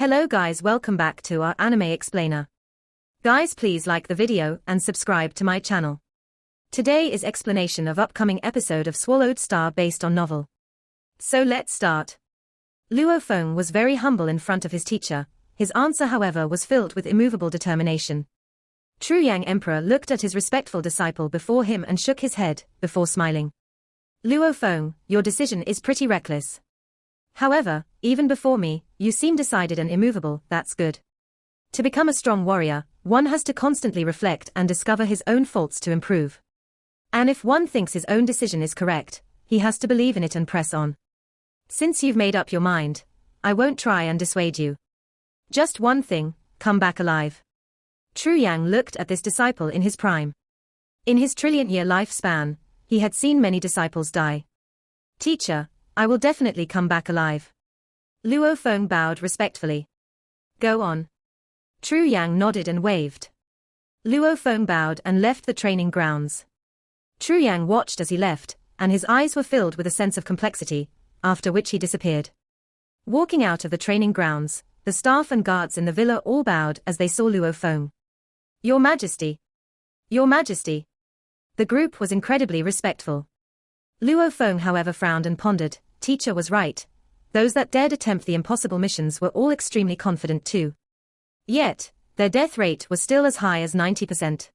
Hello guys, welcome back to our anime explainer. Guys, please like the video and subscribe to my channel. Today is explanation of upcoming episode of Swallowed Star based on novel. So let's start. Luo Feng was very humble in front of his teacher. His answer, however, was filled with immovable determination. Truyang Emperor looked at his respectful disciple before him and shook his head, before smiling. Luo Feng, your decision is pretty reckless. However, even before me, you seem decided and immovable. That's good. To become a strong warrior, one has to constantly reflect and discover his own faults to improve. And if one thinks his own decision is correct, he has to believe in it and press on. Since you've made up your mind, I won't try and dissuade you. Just one thing, come back alive. Truyang looked at this disciple in his prime. In his trillion-year lifespan, he had seen many disciples die. Teacher, I will definitely come back alive. Luo Feng bowed respectfully. Go on. Truyang nodded and waved. Luo Feng bowed and left the training grounds. Truyang watched as he left, and his eyes were filled with a sense of complexity, after which he disappeared. Walking out of the training grounds, the staff and guards in the villa all bowed as they saw Luo Feng. Your Majesty. Your Majesty. The group was incredibly respectful. Luo Feng, however, frowned and pondered. Teacher was right. Those that dared attempt the impossible missions were all extremely confident too. Yet, their death rate was still as high as 90%.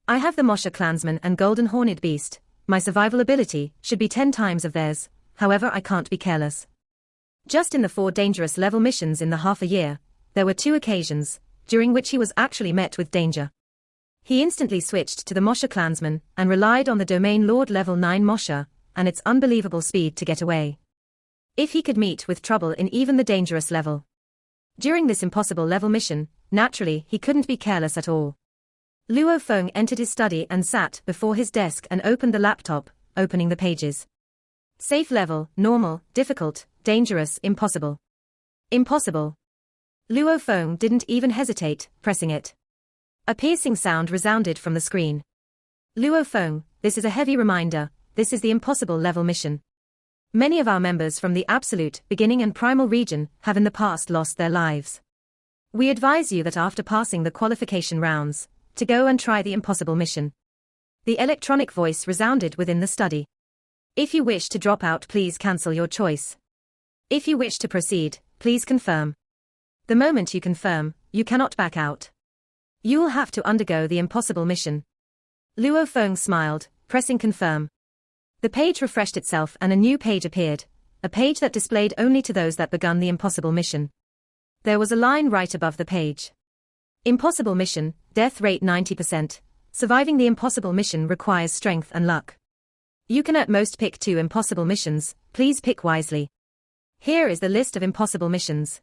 I have the Mosha clansman and golden horned beast. My survival ability should be 10 times of theirs, however I can't be careless. Just in the 4 dangerous level missions in the half a year, there were 2 occasions, during which he was actually met with danger. He instantly switched to the Mosha clansman and relied on the Domain Lord level 9 Mosha, and its unbelievable speed to get away. If he could meet with trouble in even the dangerous level. During this impossible level mission, naturally he couldn't be careless at all. Luo Feng entered his study and sat before his desk and opened the laptop, opening the pages. Safe level, normal, difficult, dangerous, impossible. Impossible. Luo Feng didn't even hesitate, pressing it. A piercing sound resounded from the screen. Luo Feng, this is a heavy reminder. This is the impossible level mission. Many of our members from the absolute, beginning and primal region have in the past lost their lives. We advise you that after passing the qualification rounds, to go and try the impossible mission. The electronic voice resounded within the study. If you wish to drop out, please cancel your choice. If you wish to proceed, please confirm. The moment you confirm, you cannot back out. You will have to undergo the impossible mission. Luo Feng smiled, pressing confirm. The page refreshed itself and a new page appeared, a page that displayed only to those that begun the impossible mission. There was a line right above the page. Impossible mission, death rate 90%. Surviving the impossible mission requires strength and luck. You can at most pick 2 impossible missions, please pick wisely. Here is the list of impossible missions.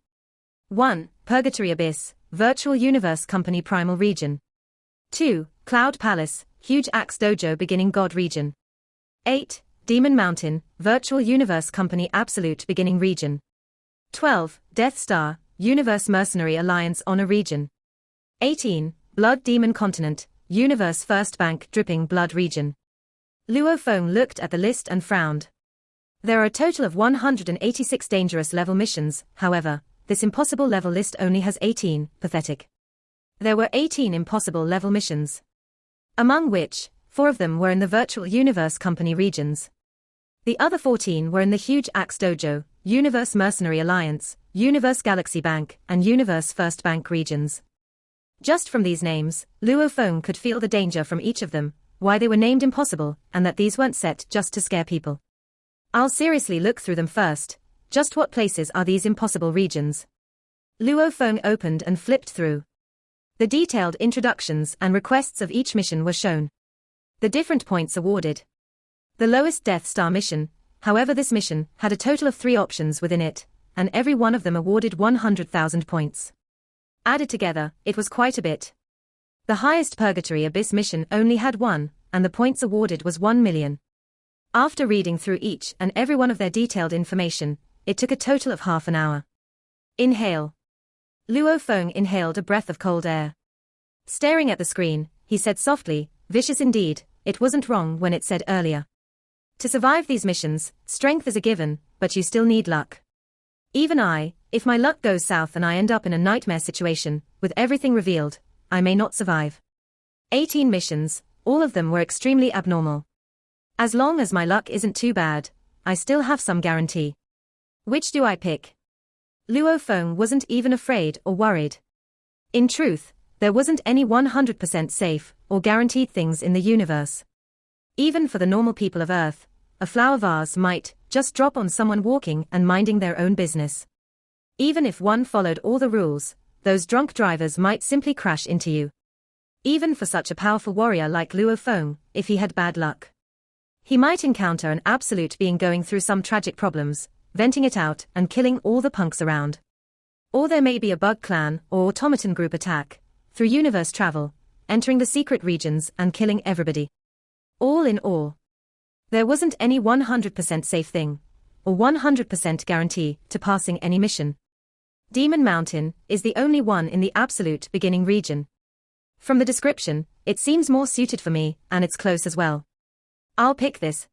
1. Purgatory Abyss, Virtual Universe Company Primal Region. 2. Cloud Palace, Huge Axe Dojo Beginning God Region. 8. Demon Mountain, Virtual Universe Company Absolute Beginning Region. 12. Death Star, Universe Mercenary Alliance Honor Region. 18. Blood Demon Continent, Universe First Bank Dripping Blood Region. Luo Feng looked at the list and frowned. There are a total of 186 dangerous level missions, however, this impossible level list only has 18, pathetic. There were 18 impossible level missions. Among which, 4 of them were in the Virtual Universe Company regions. The other 14 were in the Huge Axe Dojo, Universe Mercenary Alliance, Universe Galaxy Bank, and Universe First Bank regions. Just from these names, Luo Feng could feel the danger from each of them, why they were named impossible, and that these weren't set just to scare people. I'll seriously look through them first. Just what places are these impossible regions? Luo Feng opened and flipped through. The detailed introductions and requests of each mission were shown. The different points awarded. The lowest Death Star mission, however, this mission had a total of 3 options within it, and every one of them awarded 100,000 points. Added together, it was quite a bit. The highest Purgatory Abyss mission only had 1, and the points awarded was 1 million. After reading through each and every one of their detailed information, it took a total of half an hour. Inhale. Luo Feng inhaled a breath of cold air. Staring at the screen, he said softly, vicious indeed. It wasn't wrong when it said earlier. To survive these missions, strength is a given, but you still need luck. Even I, If my luck goes south and I end up in a nightmare situation, with everything revealed, I may not survive. 18 missions, all of them were extremely abnormal. As long as my luck isn't too bad, I still have some guarantee. Which do I pick? Luo Feng wasn't even afraid or worried. In truth, there wasn't any 100% safe or guaranteed things in the universe. Even for the normal people of Earth, a flower vase might just drop on someone walking and minding their own business. Even if one followed all the rules, those drunk drivers might simply crash into you. Even for such a powerful warrior like Luo Feng, if he had bad luck, he might encounter an absolute being going through some tragic problems, venting it out and killing all the punks around. Or there may be a bug clan or automaton group attack, through universe travel, entering the secret regions and killing everybody. All in all, there wasn't any 100% safe thing, or 100% guarantee to passing any mission. Demon Mountain is the only one in the absolute beginning region. From the description, it seems more suited for me, and it's close as well. I'll pick this.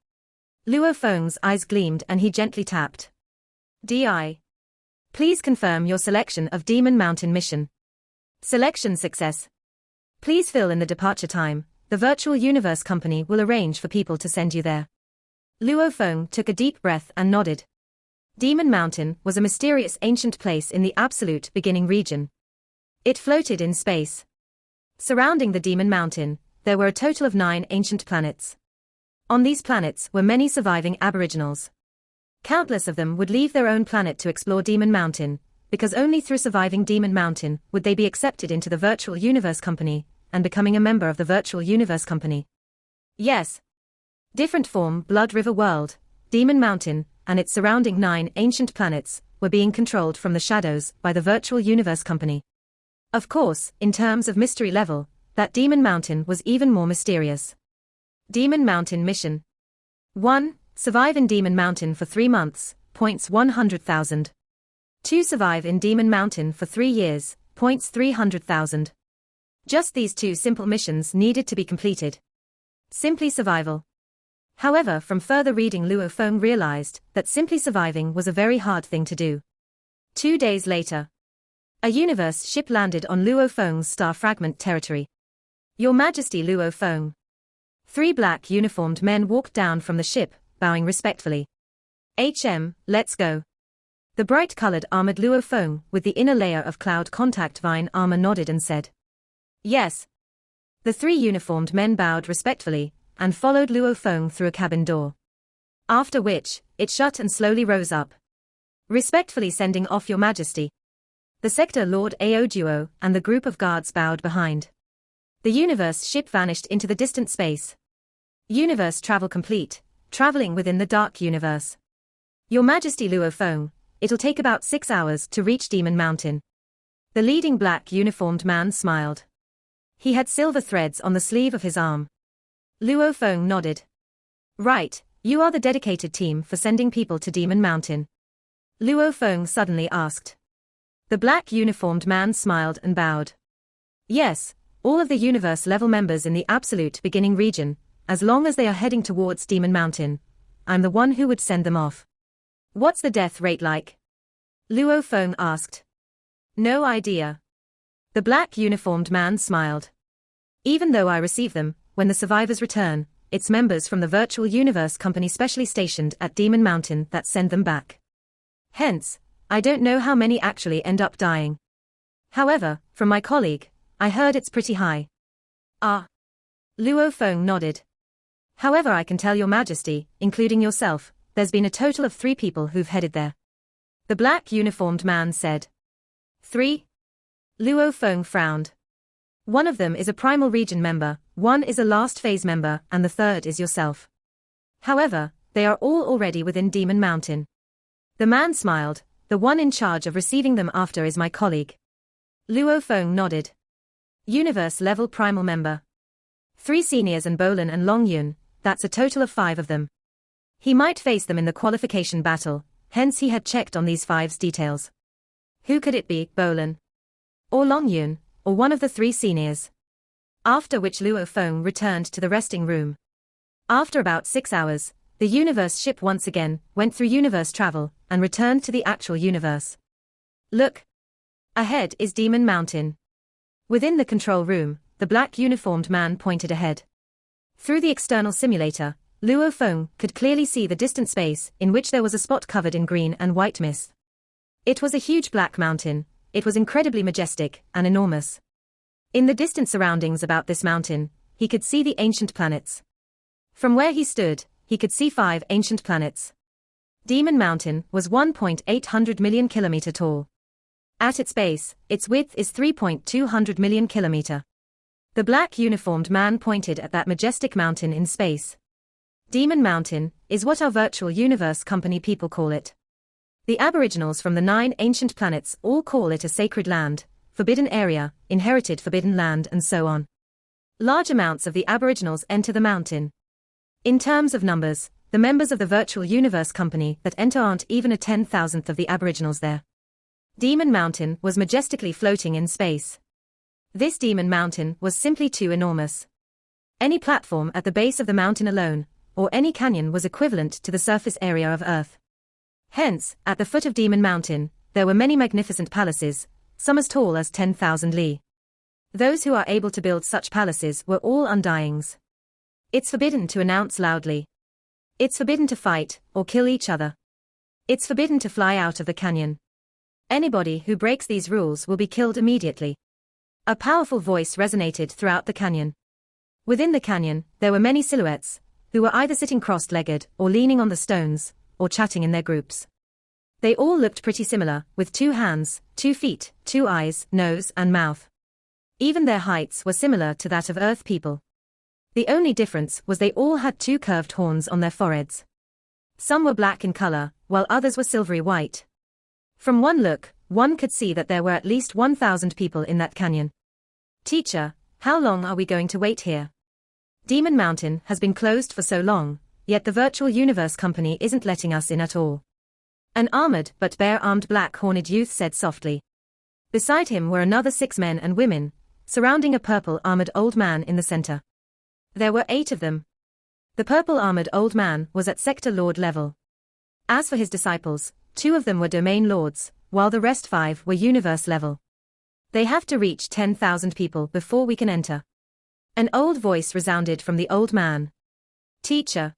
Luo Feng's eyes gleamed and he gently tapped. DI. Please confirm your selection of Demon Mountain mission. Selection success. Please fill in the departure time. The virtual universe company will arrange for people to send you there. Luo Feng took a deep breath and nodded. Demon Mountain was a mysterious ancient place in the absolute beginning region. It floated in space. Surrounding the Demon Mountain, there were a total of 9 ancient planets. On these planets were many surviving aboriginals. Countless of them would leave their own planet to explore Demon Mountain, because only through surviving Demon Mountain would they be accepted into the virtual universe company, and becoming a member of the virtual universe company. Yes. Different form Blood River World, Demon Mountain, and its surrounding 9 ancient planets were being controlled from the shadows by the virtual universe company. Of course, in terms of mystery level, that Demon Mountain was even more mysterious. Demon Mountain mission. 1. Survive in Demon Mountain for 3 months, points 100,000. 2. Survive in Demon Mountain for 3 years, points 300,000. Just these 2 simple missions needed to be completed. Simply survival. However, from further reading, Luo Feng realized that simply surviving was a very hard thing to do. 2 days later, a universe ship landed on Luo Feng's star fragment territory. Your Majesty Luo Feng. 3 black uniformed men walked down from the ship, bowing respectfully. Let's go. The bright-colored armored Luo Feng with the inner layer of cloud contact vine armor nodded and said, yes. The 3 uniformed men bowed respectfully, and followed Luo Feng through a cabin door. After which, it shut and slowly rose up. Respectfully sending off Your Majesty. The Sector Lord Aoduo and the group of guards bowed behind. The universe ship vanished into the distant space. Universe travel complete, traveling within the dark universe. Your Majesty Luo Feng, it'll take about 6 hours to reach Demon Mountain. The leading black uniformed man smiled. He had silver threads on the sleeve of his arm. Luo Feng nodded. Right, you are the dedicated team for sending people to Demon Mountain. Luo Feng suddenly asked. The black uniformed man smiled and bowed. Yes, all of the universe level members in the absolute beginning region, as long as they are heading towards Demon Mountain. I'm the one who would send them off. What's the death rate like? Luo Feng asked. No idea. The black uniformed man smiled. Even though I receive them, when the survivors return, it's members from the virtual universe company specially stationed at Demon Mountain that send them back. Hence, I don't know how many actually end up dying. However, from my colleague, I heard it's pretty high. Ah. Luo Feng nodded. However, I can tell Your Majesty, including yourself, there's been a total of 3 people who've headed there. The black uniformed man said. 3? Luo Feng frowned. One of them is a primal region member, one is a last phase member, and the third is yourself. However, they are all already within Demon Mountain. The man smiled. The one in charge of receiving them after is my colleague. Luo Feng nodded. Universe level primal member. 3 seniors and Bolin and Long Yun, that's a total of 5 of them. He might face them in the qualification battle, hence he had checked on these 5's details. Who could it be, Bolin? Or Long Yun, or one of the 3 seniors? After which Luo Feng returned to the resting room. After about 6 hours, the universe ship once again went through universe travel, and returned to the actual universe. Look! Ahead is Demon Mountain. Within the control room, the black uniformed man pointed ahead. Through the external simulator, Luo Feng could clearly see the distant space in which there was a spot covered in green and white mist. It was a huge black mountain. It was incredibly majestic and enormous. In the distant surroundings about this mountain, he could see the ancient planets. From where he stood, he could see 5 ancient planets. Demon Mountain was 1.800 million kilometer tall. At its base, its width is 3.200 million kilometer. The black uniformed man pointed at that majestic mountain in space. Demon Mountain is what our virtual universe company people call it. The Aboriginals from the 9 ancient planets all call it a sacred land, forbidden area, inherited forbidden land, and so on. Large amounts of the Aboriginals enter the mountain. In terms of numbers, the members of the virtual universe company that enter aren't even a 10,000th of the Aboriginals there. Demon Mountain was majestically floating in space. This Demon Mountain was simply too enormous. Any platform at the base of the mountain alone, or any canyon, was equivalent to the surface area of Earth. Hence, at the foot of Demon Mountain, there were many magnificent palaces, some as tall as 10,000 li. Those who are able to build such palaces were all undyings. It's forbidden to announce loudly. It's forbidden to fight or kill each other. It's forbidden to fly out of the canyon. Anybody who breaks these rules will be killed immediately. A powerful voice resonated throughout the canyon. Within the canyon, there were many silhouettes, who were either sitting cross-legged or leaning on the stones, or chatting in their groups. They all looked pretty similar, with 2 hands, 2 feet, 2 eyes, nose and mouth. Even their heights were similar to that of Earth people. The only difference was they all had 2 curved horns on their foreheads. Some were black in color, while others were silvery white. From one look, one could see that there were at least 1,000 people in that canyon. Teacher, how long are we going to wait here? Demon Mountain has been closed for so long, yet the virtual universe company isn't letting us in at all. An armored but bare-armed black-horned youth said softly. Beside him were another 6 men and women, surrounding a purple-armored old man in the center. There were 8 of them. The purple-armored old man was at Sector Lord level. As for his disciples, 2 of them were Domain Lords, while the rest 5 were Universe level. They have to reach 10,000 people before we can enter. An old voice resounded from the old man. Teacher.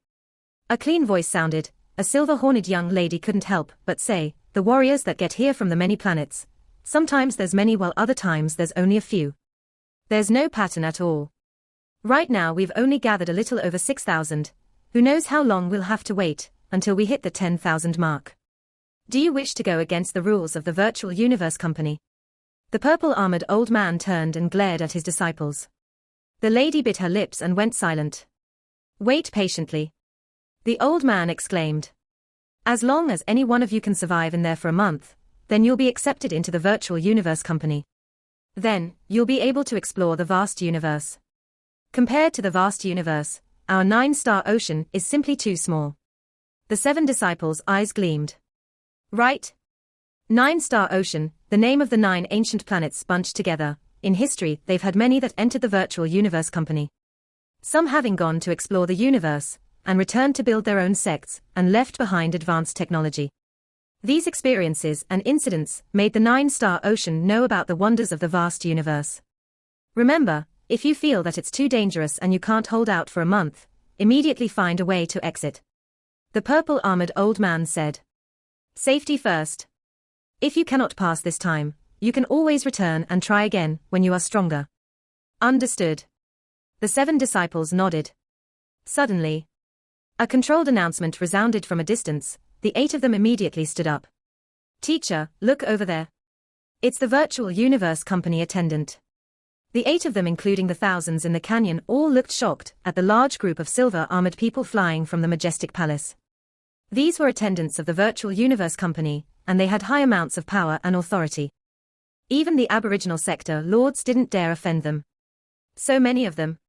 A clean voice sounded. A silver-horned young lady couldn't help but say, the warriors that get here from the many planets. Sometimes there's many while other times there's only a few. There's no pattern at all. Right now we've only gathered a little over 6,000. Who knows how long we'll have to wait, until we hit the 10,000 mark. Do you wish to go against the rules of the virtual universe company? The purple-armored old man turned and glared at his disciples. The lady bit her lips and went silent. Wait patiently. The old man exclaimed. As long as any one of you can survive in there for a month, then you'll be accepted into the virtual universe company. Then, you'll be able to explore the vast universe. Compared to the vast universe, our 9-star ocean is simply too small. The 7 disciples' eyes gleamed. Right? 9-star ocean, the name of the 9 ancient planets bunched together. In history, they've had many that entered the virtual universe company. Some having gone to explore the universe, and returned to build their own sects, and left behind advanced technology. These experiences and incidents made the 9-star ocean know about the wonders of the vast universe. Remember, if you feel that it's too dangerous and you can't hold out for a month, immediately find a way to exit. The purple-armored old man said. Safety first. If you cannot pass this time, you can always return and try again when you are stronger. Understood. The 7 disciples nodded. Suddenly, a controlled announcement resounded from a distance. The 8 of them immediately stood up. Teacher, look over there. It's the virtual universe company attendant. The 8 of them, including the thousands in the canyon, all looked shocked at the large group of silver-armored people flying from the majestic palace. These were attendants of the virtual universe company, and they had high amounts of power and authority. Even the Aboriginal sector lords didn't dare offend them. So many of them.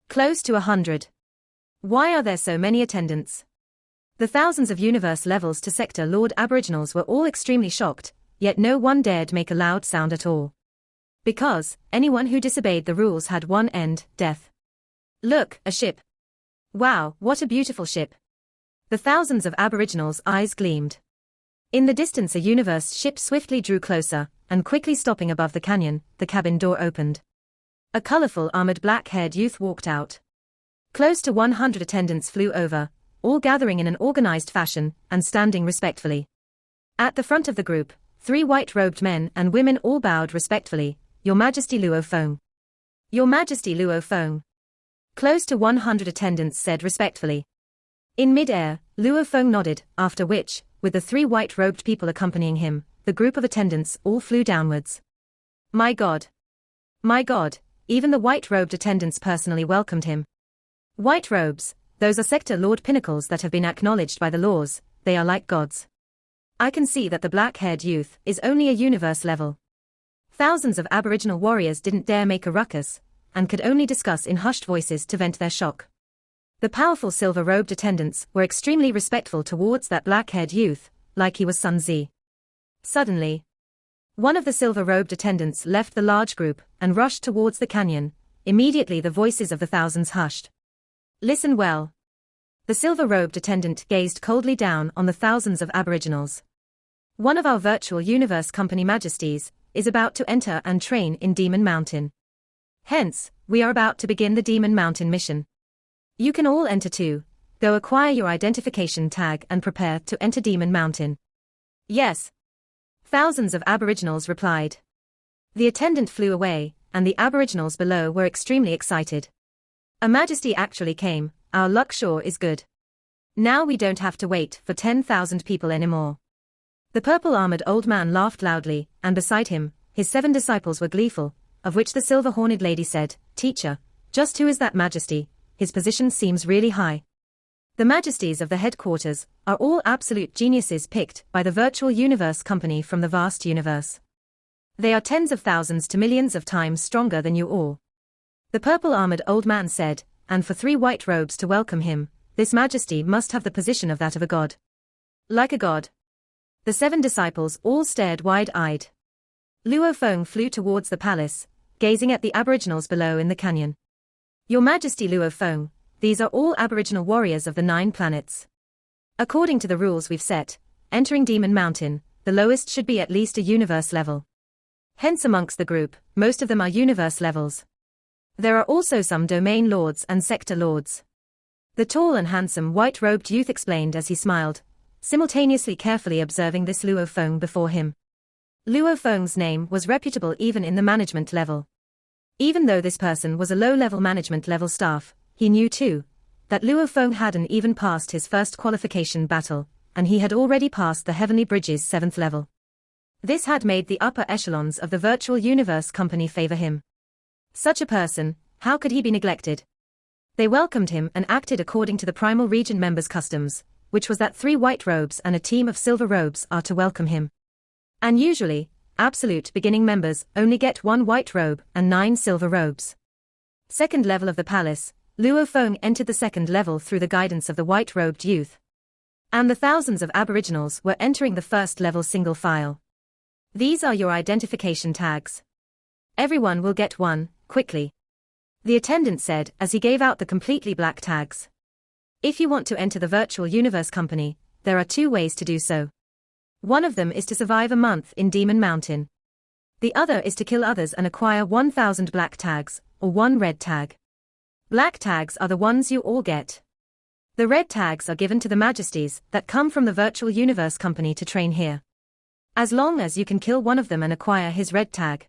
Close to 100. Why are there so many attendants? The thousands of universe levels to sector lord Aboriginals were all extremely shocked, yet no one dared make a loud sound at all. Because, anyone who disobeyed the rules had one end, death. Look, a ship. Wow, what a beautiful ship. The thousands of Aboriginals' eyes gleamed. In the distance, a universe ship swiftly drew closer, and quickly stopping above the canyon, the cabin door opened. A colorful, armored black-haired youth walked out. Close to 100 attendants flew over, all gathering in an organized fashion and standing respectfully. At the front of the group, 3 white-robed men and women all bowed respectfully. "Your Majesty Luo Feng." "Your Majesty Luo Feng." Close to 100 attendants said respectfully. In mid-air, Luo Feng nodded, after which, with the 3 white-robed people accompanying him, the group of attendants all flew downwards. My God! My God! Even the white-robed attendants personally welcomed him. White robes, those are sector lord pinnacles that have been acknowledged by the laws, they are like gods. I can see that the black-haired youth is only a universe level. Thousands of Aboriginal warriors didn't dare make a ruckus, and could only discuss in hushed voices to vent their shock. The powerful silver-robed attendants were extremely respectful towards that black-haired youth, like he was Sun Zi. Suddenly, one of the silver-robed attendants left the large group and rushed towards the canyon. Immediately the voices of the thousands hushed. Listen well. The silver-robed attendant gazed coldly down on the thousands of Aboriginals. One of our virtual universe company majesties is about to enter and train in Demon Mountain. Hence, we are about to begin the Demon Mountain mission. You can all enter too. Go acquire your identification tag and prepare to enter Demon Mountain. Yes. Thousands of Aboriginals replied. The attendant flew away, and the Aboriginals below were extremely excited. A majesty actually came, our luck sure is good. Now we don't have to wait for 10,000 people anymore. The purple-armored old man laughed loudly, and beside him, his 7 disciples were gleeful, of which the silver-horned lady said, "Teacher, just who is that majesty? His position seems really high." The majesties of the headquarters are all absolute geniuses picked by the virtual universe company from the vast universe. They are tens of thousands to millions of times stronger than you all. The purple-armored old man said, and for 3 white robes to welcome him, this majesty must have the position of that of a god. Like a god. The 7 disciples all stared wide-eyed. Luo Feng flew towards the palace, gazing at the Aboriginals below in the canyon. Your Majesty Luo Feng, these are all Aboriginal warriors of the 9 planets. According to the rules we've set, entering Demon Mountain, the lowest should be at least a universe level. Hence amongst the group, most of them are universe levels. There are also some domain lords and sector lords. The tall and handsome white-robed youth explained as he smiled, simultaneously carefully observing this Luo Feng before him. Luo Feng's name was reputable even in the management level. Even though this person was a low-level management level staff, he knew too, that Luo Feng hadn't even passed his first qualification battle, and he had already passed the Heavenly Bridge's 7th level. This had made the upper echelons of the virtual universe company favor him. Such a person, how could he be neglected? They welcomed him and acted according to the Primal Region members' customs, which was that 3 white robes and a team of silver robes are to welcome him. And usually, absolute beginning members only get 1 white robe and 9 silver robes. Second level of the palace, Luo Feng entered the 2nd level through the guidance of the white-robed youth. And the thousands of Aboriginals were entering the 1st level single file. These are your identification tags. Everyone will get one, quickly. The attendant said as he gave out the completely black tags. If you want to enter the virtual universe company, there are 2 ways to do so. One of them is to survive a month in Demon Mountain. The other is to kill others and acquire 1,000 black tags, or 1 red tag. Black tags are the ones you all get. The red tags are given to the majesties that come from the virtual universe company to train here. As long as you can kill one of them and acquire his red tag,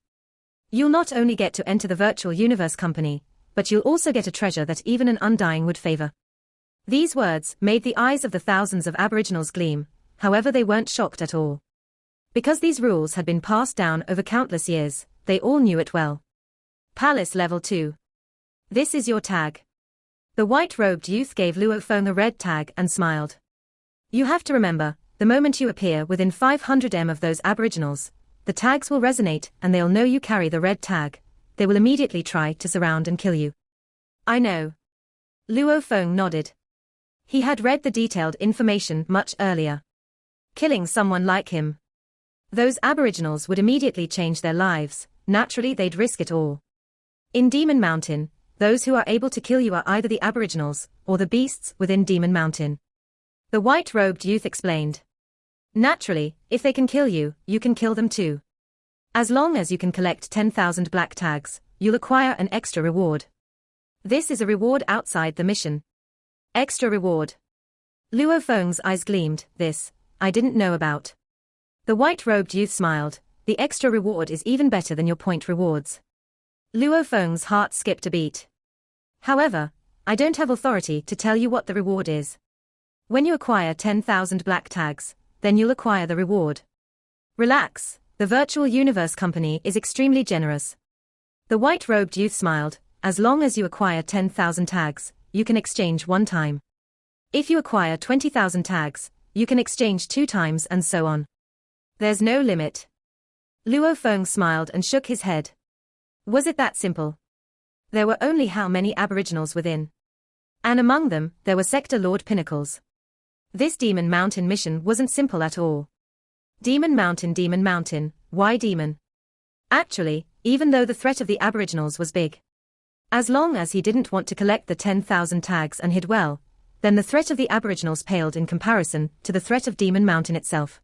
you'll not only get to enter the virtual universe company, but you'll also get a treasure that even an undying would favor. These words made the eyes of the thousands of Aboriginals gleam, however they weren't shocked at all. Because these rules had been passed down over countless years, they all knew it well. Palace Level 2. This is your tag. The white-robed youth gave Luo Feng a red tag and smiled. You have to remember, the moment you appear within 500 m of those Aboriginals, the tags will resonate and they'll know you carry the red tag. They will immediately try to surround and kill you. I know. Luo Feng nodded. He had read the detailed information much earlier. Killing someone like him. Those Aboriginals would immediately change their lives, naturally they'd risk it all. In Demon Mountain, those who are able to kill you are either the Aboriginals, or the beasts within Demon Mountain. The white-robed youth explained. Naturally, if they can kill you, you can kill them too. As long as you can collect 10,000 black tags, you'll acquire an extra reward. This is a reward outside the mission. Extra reward. Luo Feng's eyes gleamed. This, I didn't know about. The white-robed youth smiled. The extra reward is even better than your point rewards. Luo Feng's heart skipped a beat. However, I don't have authority to tell you what the reward is. When you acquire 10,000 black tags, then you'll acquire the reward. Relax, the virtual universe company is extremely generous. The white-robed youth smiled. As long as you acquire 10,000 tags, you can exchange 1 time. If you acquire 20,000 tags, you can exchange 2 times and so on. There's no limit. Luo Feng smiled and shook his head. Was it that simple? There were only how many aboriginals within? And among them, there were Sector Lord Pinnacles. This Demon Mountain mission wasn't simple at all. Demon Mountain, why demon? Actually, even though the threat of the aboriginals was big. As long as he didn't want to collect the 10,000 tags and hid well, then the threat of the aboriginals paled in comparison to the threat of Demon Mountain itself.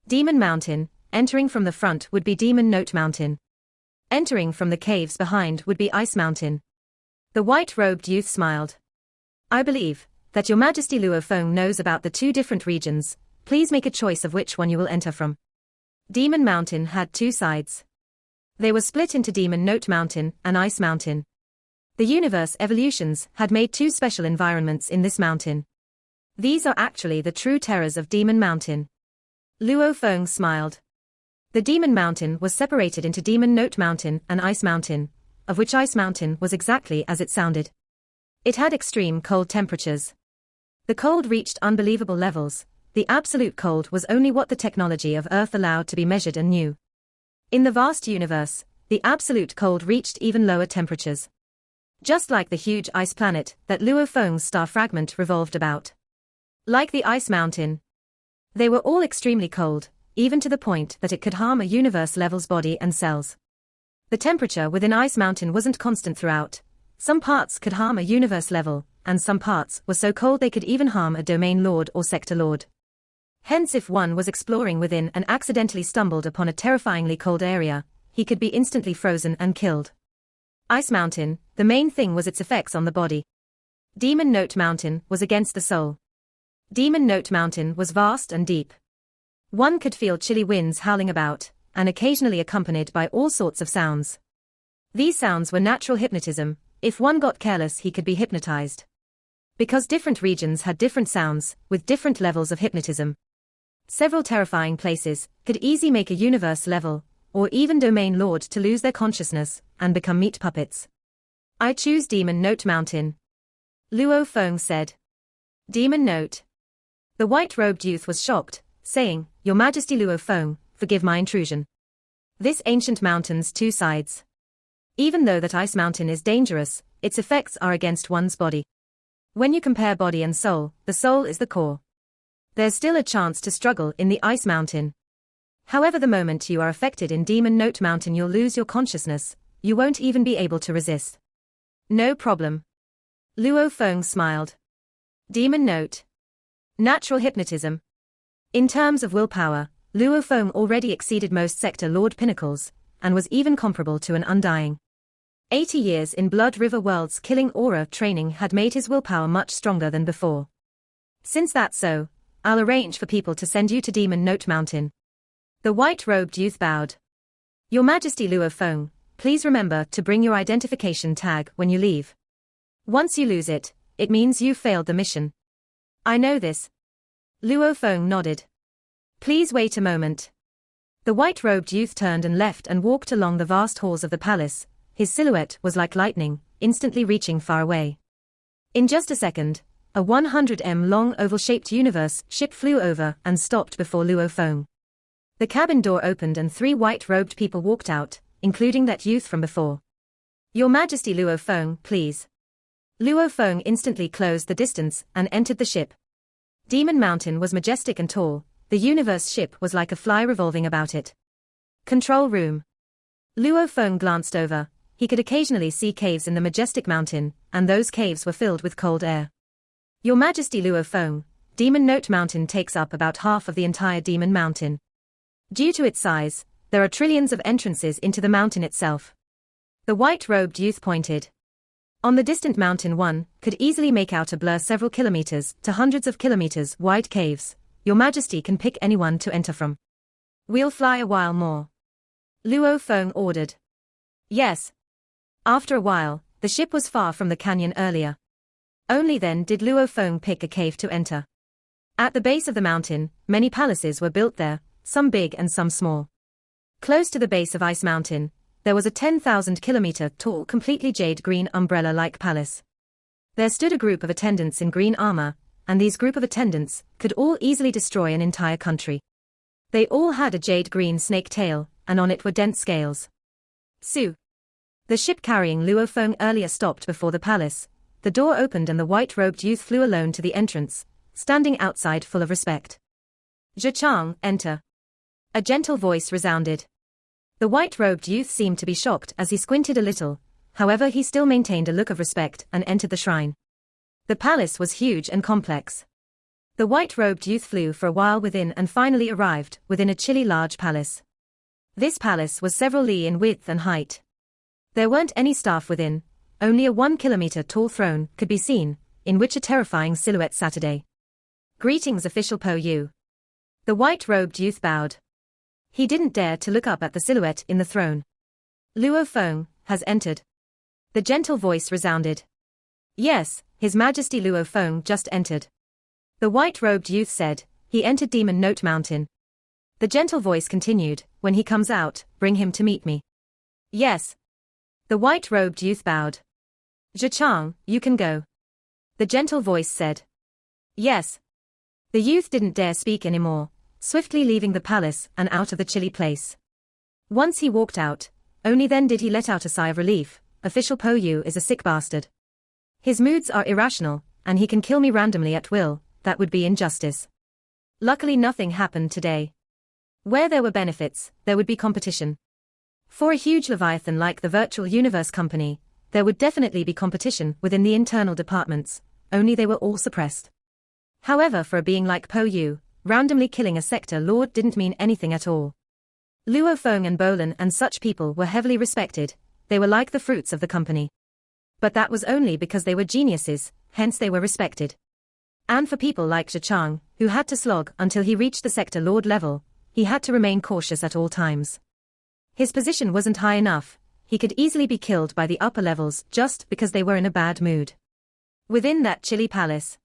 Demon Mountain, entering from the front would be Demon Note Mountain. Entering from the caves behind would be Ice Mountain. The white-robed youth smiled. I believe that Your Majesty Luo Feng knows about the 2 different regions. Please make a choice of which one you will enter from. Demon Mountain had 2 sides. They were split into Demon Note Mountain and Ice Mountain. The universe evolutions had made 2 special environments in this mountain. These are actually the true terrors of Demon Mountain. Luo Feng smiled. The Demon Mountain was separated into Demon Note Mountain and Ice Mountain, of which Ice Mountain was exactly as it sounded. It had extreme cold temperatures. The cold reached unbelievable levels. The absolute cold was only what the technology of Earth allowed to be measured and knew. In the vast universe, the absolute cold reached even lower temperatures. Just like the huge ice planet that Luo Feng's star fragment revolved about. Like the Ice Mountain. They were all extremely cold, even to the point that it could harm a universe-level's body and cells. The temperature within Ice Mountain wasn't constant throughout. Some parts could harm a universe level, and some parts were so cold they could even harm a domain lord or sector lord. Hence, if one was exploring within and accidentally stumbled upon a terrifyingly cold area, he could be instantly frozen and killed. Ice Mountain, the main thing was its effects on the body. Demon Note Mountain was against the soul. Demon Note Mountain was vast and deep. One could feel chilly winds howling about, and occasionally accompanied by all sorts of sounds. These sounds were natural hypnotism. If one got careless, he could be hypnotized. Because different regions had different sounds, with different levels of hypnotism. Several terrifying places could easily make a universe level, or even domain lord to lose their consciousness and become meat puppets. I choose Demon Note Mountain. Luo Feng said. Demon Note. The white-robed youth was shocked, saying, Your Majesty Luo Feng, forgive my intrusion. This ancient mountain's 2 sides. Even though that Ice Mountain is dangerous, its effects are against one's body. When you compare body and soul, the soul is the core. There's still a chance to struggle in the Ice Mountain. However, the moment you are affected in Demon Note Mountain, you'll lose your consciousness. You won't even be able to resist. No problem. Luo Feng smiled. Demon Note. Natural hypnotism. In terms of willpower, Luo Feng already exceeded most Sector Lord Pinnacles, and was even comparable to an Undying. 80 years in Blood River World's killing aura training had made his willpower much stronger than before. Since that's so, I'll arrange for people to send you to Demon Note Mountain. The white-robed youth bowed. Your Majesty Luo Feng, please remember to bring your identification tag when you leave. Once you lose it, it means you've failed the mission. I know this. Luo Feng nodded. Please wait a moment. The white-robed youth turned and left and walked along the vast halls of the palace. His silhouette was like lightning, instantly reaching far away. In just a second, a 100 long oval-shaped universe ship flew over and stopped before Luo Feng. The cabin door opened and 3 white-robed people walked out, including that youth from before. Your Majesty Luo Feng, please. Luo Feng instantly closed the distance and entered the ship. Demon Mountain was majestic and tall. The universe ship was like a fly revolving about it. Control room. Luo Feng glanced over. He could occasionally see caves in the majestic mountain, and those caves were filled with cold air. Your Majesty Luo Feng, Demon Note Mountain takes up about half of the entire Demon Mountain. Due to its size, there are trillions of entrances into the mountain itself. The white-robed youth pointed. On the distant mountain one could easily make out a blur several kilometers to hundreds of kilometers wide caves. Your Majesty can pick anyone to enter from. We'll fly a while more. Luo Feng ordered. Yes. After a while, the ship was far from the canyon earlier. Only then did Luo Feng pick a cave to enter. At the base of the mountain, many palaces were built there, some big and some small. Close to the base of Ice Mountain, there was a 10,000-kilometer tall completely jade-green umbrella-like palace. There stood a group of attendants in green armor, and these group of attendants could all easily destroy an entire country. They all had a jade-green snake tail, and on it were dense scales. Su. The ship carrying Luo Feng earlier stopped before the palace. The door opened and the white-robed youth flew alone to the entrance, standing outside full of respect. Zhichang, enter. A gentle voice resounded. The white-robed youth seemed to be shocked as he squinted a little, however he still maintained a look of respect and entered the shrine. The palace was huge and complex. The white-robed youth flew for a while within and finally arrived within a chilly large palace. This palace was several li in width and height. There weren't any staff within, only a 1-kilometer tall throne could be seen, in which a terrifying silhouette sat. Greetings, official Po Yu. The white-robed youth bowed. He didn't dare to look up at the silhouette in the throne. Luo Feng has entered. The gentle voice resounded. Yes, His Majesty Luo Feng just entered. The white-robed youth said, he entered Demon Note Mountain. The gentle voice continued, when he comes out, bring him to meet me. Yes. The white-robed youth bowed. Zhichang, you can go. The gentle voice said. Yes. The youth didn't dare speak anymore, swiftly leaving the palace and out of the chilly place. Once he walked out, only then did he let out a sigh of relief. Official Po Yu is a sick bastard. His moods are irrational, and he can kill me randomly at will. That would be injustice. Luckily nothing happened today. Where there were benefits, there would be competition. For a huge leviathan like the Virtual Universe Company, there would definitely be competition within the internal departments, only they were all suppressed. However, for a being like Po Yu, randomly killing a sector lord didn't mean anything at all. Luo Feng and Bolan and such people were heavily respected, they were like the fruits of the company. But that was only because they were geniuses, hence they were respected. And for people like Zhichang, who had to slog until he reached the sector lord level, he had to remain cautious at all times. His position wasn't high enough, he could easily be killed by the upper levels just because they were in a bad mood. Within that chilly palace,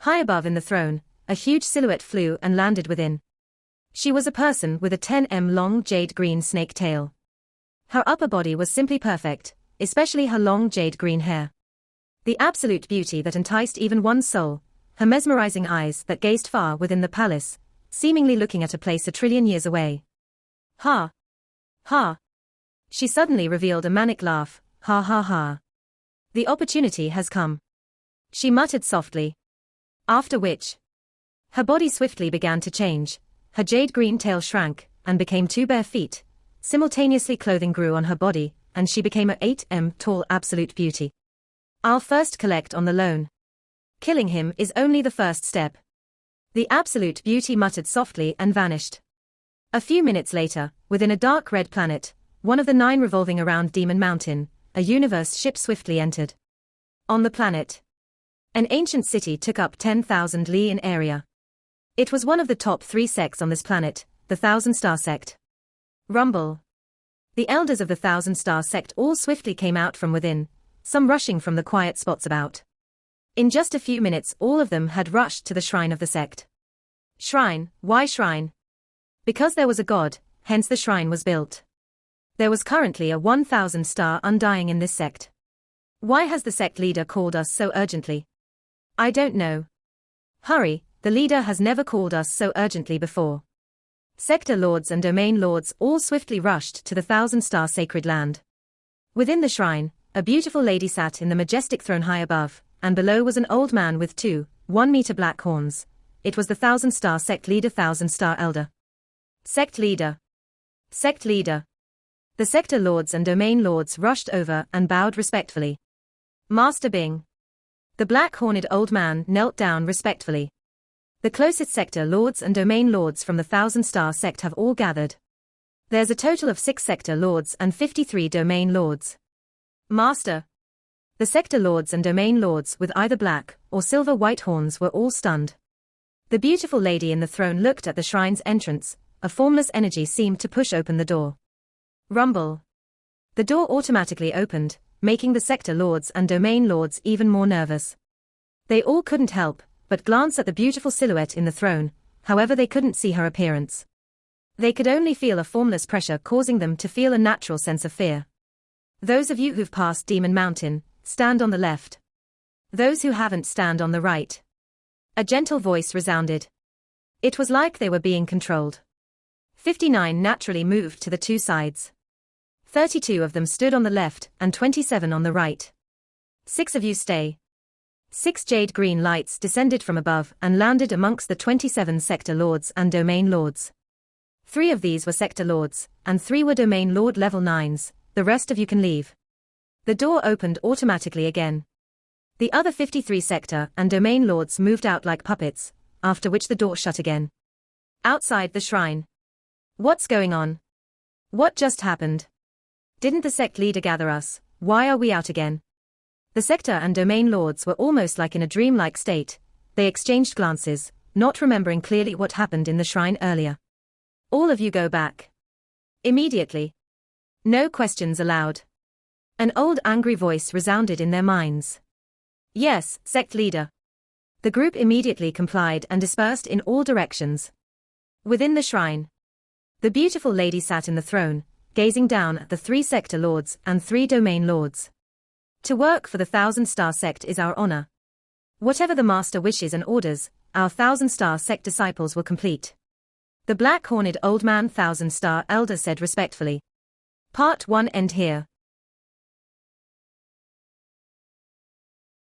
high above in the throne, a huge silhouette flew and landed within. She was a person with a 10 long jade-green snake tail. Her upper body was simply perfect, especially her long jade-green hair. The absolute beauty that enticed even one's soul, her mesmerizing eyes that gazed far within the palace, seemingly looking at a place a trillion years away. Ha! Ha! She suddenly revealed a manic laugh, ha ha ha. The opportunity has come. She muttered softly. After which, her body swiftly began to change, her jade-green tail shrank, and became 2 bare feet. Simultaneously clothing grew on her body, and she became a 8 tall absolute beauty. I'll first collect on the loan. Killing him is only the first step. The absolute beauty muttered softly and vanished. A few minutes later, within a dark red planet, one of the 9 revolving around Demon Mountain, a universe ship swiftly entered. On the planet, an ancient city took up 10,000 li in area. It was one of the top 3 sects on this planet, the 1,000-star sect. Rumble. The elders of the 1,000-star sect all swiftly came out from within, some rushing from the quiet spots about. In just a few minutes all of them had rushed to the shrine of the sect. Shrine, why shrine? Because there was a god, hence the shrine was built. There was currently a 1,000-star undying in this sect. Why has the sect leader called us so urgently? I don't know. Hurry, the leader has never called us so urgently before. Sector lords and domain lords all swiftly rushed to the 1,000-star sacred land. Within the shrine, a beautiful lady sat in the majestic throne high above, and below was an old man with 2 1-meter black horns. It was the 1,000-star sect leader, 1,000-star elder. Sect leader. Sect leader. The sector lords and domain lords rushed over and bowed respectfully. Master Bing. The black-horned old man knelt down respectfully. The closest sector lords and domain lords from the Thousand-Star sect have all gathered. There's a total of 6 sector lords and 53 domain lords. Master. The sector lords and domain lords with either black or silver white horns were all stunned. The beautiful lady in the throne looked at the shrine's entrance. A formless energy seemed to push open the door. Rumble. The door automatically opened, making the sector lords and domain lords even more nervous. They all couldn't help but glance at the beautiful silhouette in the throne, however they couldn't see her appearance. They could only feel a formless pressure causing them to feel a natural sense of fear. Those of you who've passed Demon Mountain, stand on the left. Those who haven't, stand on the right. A gentle voice resounded. It was like they were being controlled. 59 naturally moved to the 2 sides. 32 of them stood on the left and 27 on the right. 6 of you stay. 6 jade green lights descended from above and landed amongst the 27 sector lords and domain lords. 3 of these were sector lords, and 3 were domain lord level 9s, the rest of you can leave. The door opened automatically again. The other 53 sector and domain lords moved out like puppets, after which the door shut again. Outside the shrine. What's going on? What just happened? Didn't the sect leader gather us? Why are we out again? The sector and domain lords were almost like in a dreamlike state. They exchanged glances, not remembering clearly what happened in the shrine earlier. All of you go back. Immediately. No questions allowed. An old angry voice resounded in their minds. Yes, sect leader. The group immediately complied and dispersed in all directions. Within the shrine, the beautiful lady sat in the throne, gazing down at the 3 sector lords and 3 domain lords. To work for the Thousand-Star sect is our honor. Whatever the master wishes and orders, our Thousand-Star sect disciples will complete. The black-horned old man Thousand-Star elder said respectfully. Part 1 end here.